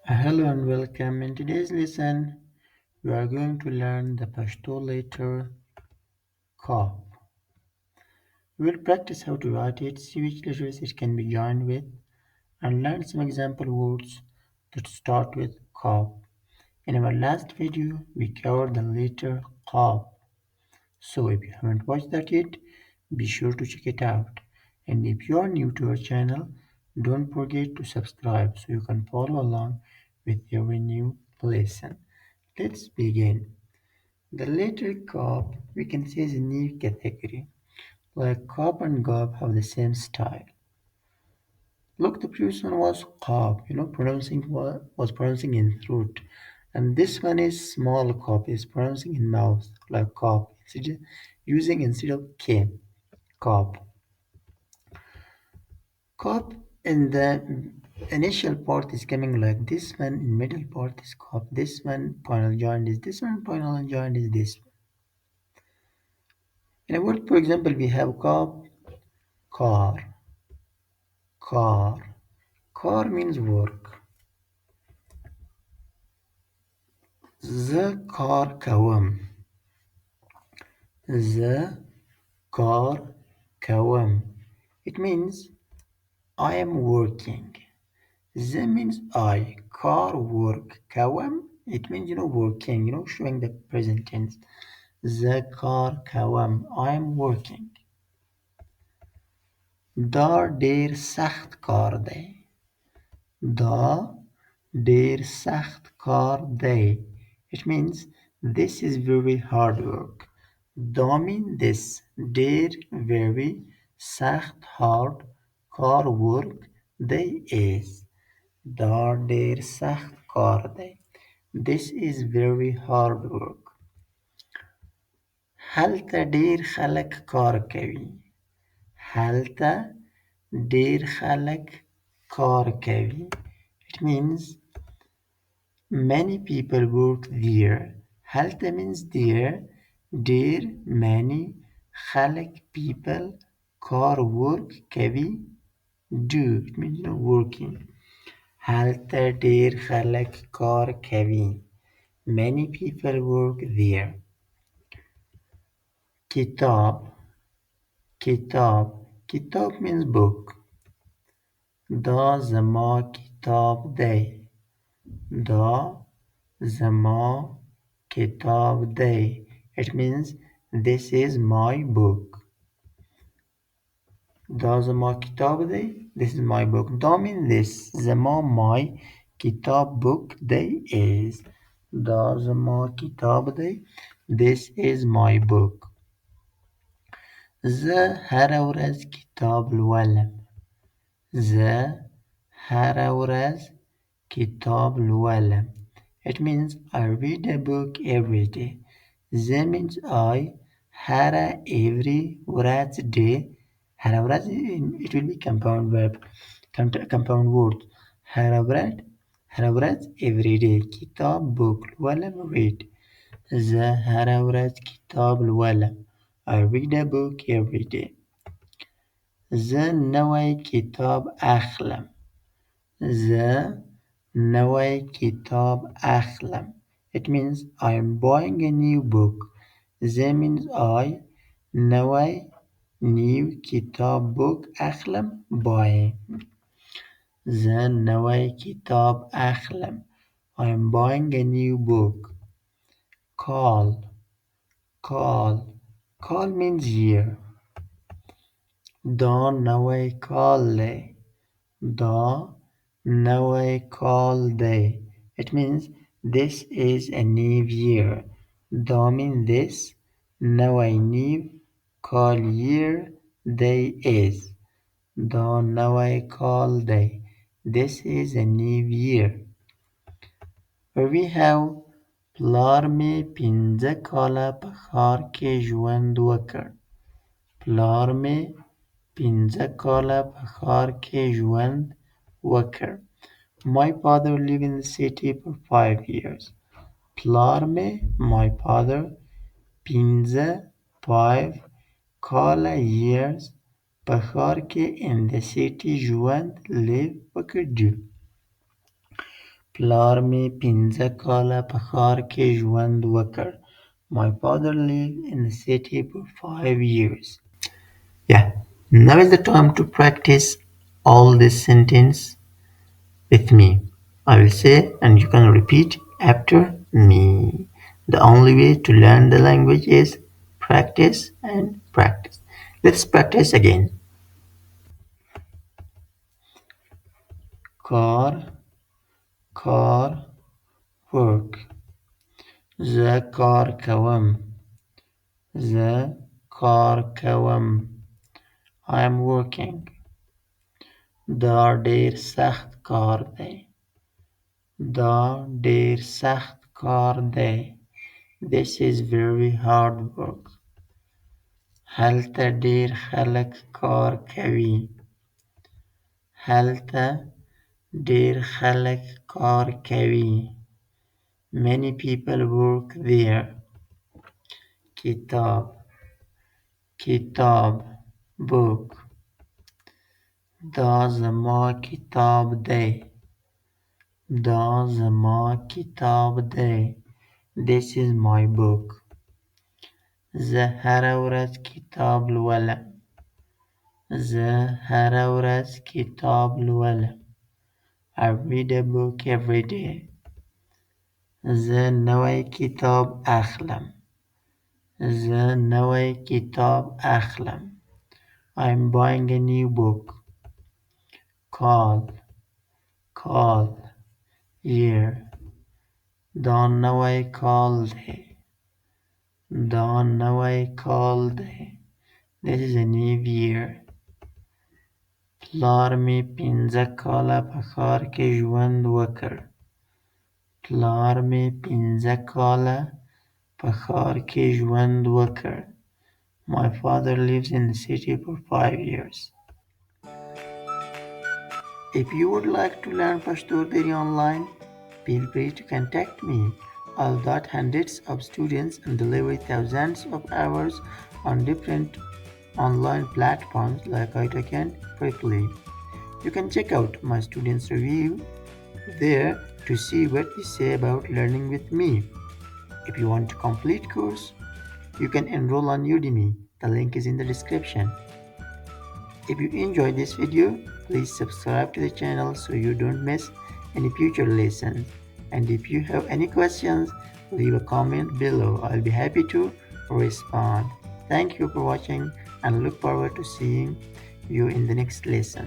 Hello and welcome. In today's lesson, we are going to learn the Pashto letter Kaf. We will practice how to write it, see which letters it can be joined with, and learn some example words that start with Kaf. In our last video, we covered the letter Kaf. So if you haven't watched that yet, be sure to check it out. And if you are new to our channel, don't forget to subscribe so you can follow along with every new lesson. Let's begin. The letter Cobb we can say is a new category, like Cobb and Gob have the same style. Look, the previous one was Cobb, pronouncing was pronouncing in throat, and this one is small Cobb, is pronouncing in mouth, like Cobb, instead of K, Cobb. Cobb in the initial part is coming like this one, in middle part is Cobb, this one, final joint is this one, final joint is this one. In a word, for example, we have Cobb, car, car. Car means work. The car كوم. The car كوم. It means I am working. The means I. Car work. كوم. It means working. Showing the present tense. The car كوم. I am working. Dar ډیر سخت کار دی. دا ډیر سخت کار دی. It means this is very hard work. Da mean this. ډیر very سخت hard کار work دی is. دا ډیر سخت کار دی. This is very hard work. هلته ډیر خلک کار کوي. هلته ډیر خلک کار کوي. It means many people work there. هلته means there. ډیر many خلک people کار work کوي do. It means working. هلته ډیر خلک کار کوي. Many people work there. کتاب کتاب کتاب means book. دا زما کتاب دی. دا زما کتاب دی. It means this is my book. دا زما کتاب دی. This is my book. دا means this. زما my کتاب book دی is. دا زما کتاب دی. This is my book. زه هره ورځ کتاب لولم. زه هره ورځ کتاب لولم. It means I read a book every day. زه means I. هره every ورځ day. هره ورځ it will be compound verb. Compound word. هره ورځ every day. کتاب book لولم read. زه هره ورځ کتاب لولم. I read a book every day. زه نوی کتاب اخلم. زه نوی کتاب اخلم. It means I am buying a new book. زه means I. نوی new کتاب book اخلم buying. زه نوی کتاب اخلم. I am buying a new book. Call call call means year. دا نوی کال دی. دا نوی کال دی. It means this is a new year. دا means this. نوی new کال year دی is. دا نوی کال دی. This is a new year. We have پلار مې 15 کاله په ښار کې ژوند وکړ. پلار مې 15 کاله په ښار کې ژوند وکړ. My father lived in the city for 5 years. پلار مې my father 15 5 کاله years په ښار کې in the city ژوند live وکړ do. پلار مې 5 کاله په ښار کې ژوند وکړ. My father lived in the city for 5 years. Yeah, now is the time to practice all this sentence with me. I will say and you can repeat after me. The only way to learn the language is practice and practice. Let's practice again. Car, car, work. زه کار کوم. زه کار کوم. I am working. دا ډیر سخت کار دی. دا ډیر سخت کار دی. This is very hard work. هلته ډیر خلک کار کوي. هلته ډیر خلک کار کوي. Many people work there. کتاب کتاب book. دا زما کتاب دی. دا زما کتاب دی. This is my book. زه هره ورځ کتاب لولم. زه هره ورځ کتاب لولم. I read a book every day. زه نوی کتاب اخلم. زه نوی کتاب اخلم. I'm buying a new book. Call call year. دا نوی کال دی. دا نوی کال دی. This is a new year. پلار مې 5 کاله په ښار کې ژوند وکړ. پلار مې 5 کاله په ښار کې ژوند وکړ. My father lives in the city for 5 years. If you would like to learn Pashto or Dari online, feel free to contact me. I'll got hundreds of students and deliver thousands of hours on different online platforms like Italki and Farsi. You can check out my students' review there to see what they say about learning with me. If you want a complete course, you can enroll on Udemy. The link is in the description. If you enjoyed this video, please subscribe to the channel so you don't miss any future lessons. And if you have any questions, leave a comment below. I'll be happy to respond. Thank you for watching and look forward to seeing you in the next lesson.